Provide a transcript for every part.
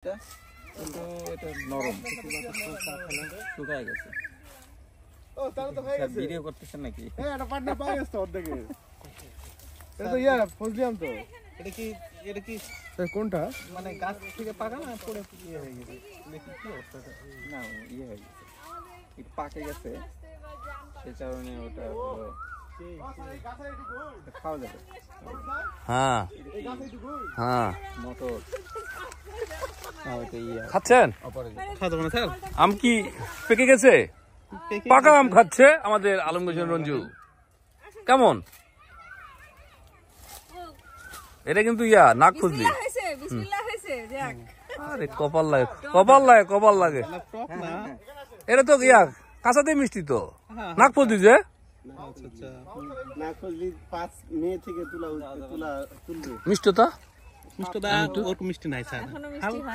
কিন্তু এটা নরম শুকায় গেছে। ও তাহলে তো হয়ে গেছে। ভিডিও করতেছেন নাকি? হ্যাঁ এটা পার্টনার পাই গেছে অর্ধেকে। এটা তো ইয়া বুঝলাম তো। এটা কি কোনটা মানে গাছ থেকে পাকা না পড়ে ইয়ে হয়ে গেছে? দেখি কি অবস্থা। না ইয়ে হয়ে গেছে, একটু পাকে গেছে, সে কারণে ওটা খাওয়া যাবে। হ্যাঁ হ্যাঁ মোটর খাচ্ছেন? আম কি পেকে গেছে? পাকা আম খাচ্ছে আমাদের আলমগীর হোসেন রঞ্জু। কেমন এটা? কিন্তু ইয়া নাক খুঁজলি। আরে কপাল লাগে, কপাল লাগে, কপাল লাগে। এটা তো ইয়া কাঁচাতে মিষ্টি তো, নাক খুঁজলি যে। মিষ্টি তো মিষ্টি নাই স্যার,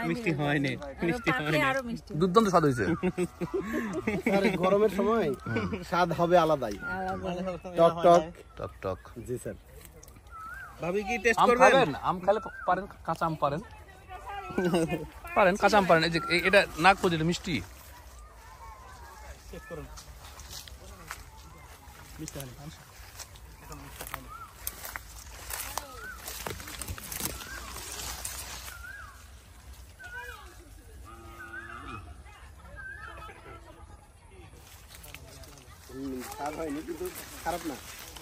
মিষ্টি হয়নি, দুর্দান্ত স্বাদ হয়েছে। গরমের সময় স্বাদ হবে আলাদাই, টক টক টক টক। জি স্যার। ভাবি কি টেস্ট আম করবেন? খাবেন? আম খেলে পারেন, কাঁচা আম পারেন, পারেন কাঁচা আম পারেন। এই যে এটা নাক খুঁজে, এটা মিষ্টি। টেস্ট করুন, মিষ্টি হয়নি। স্বাদ হয়নি কিন্তু খারাপ না,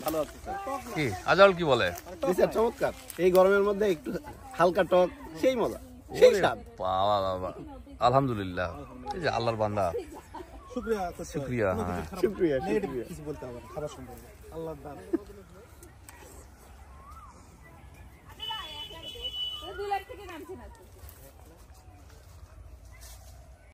ভালো আছে স্যার। কি আজল কি বলে? জি স্যার, চমৎকার। এই গরমের মধ্যে একটু হালকা টক, সেই মজা, সেই স্বাদ। বাবা বাবা, আলহামদুলিল্লাহ। এই যে আল্লাহর বান্দা, শুকরিয়া, শুকরিয়া। হ্যাঁ শুকরিয়া, নেগেটিভ কিছু বলতে হবে না খাবার সম্পর্কে। আল্লাহর দান।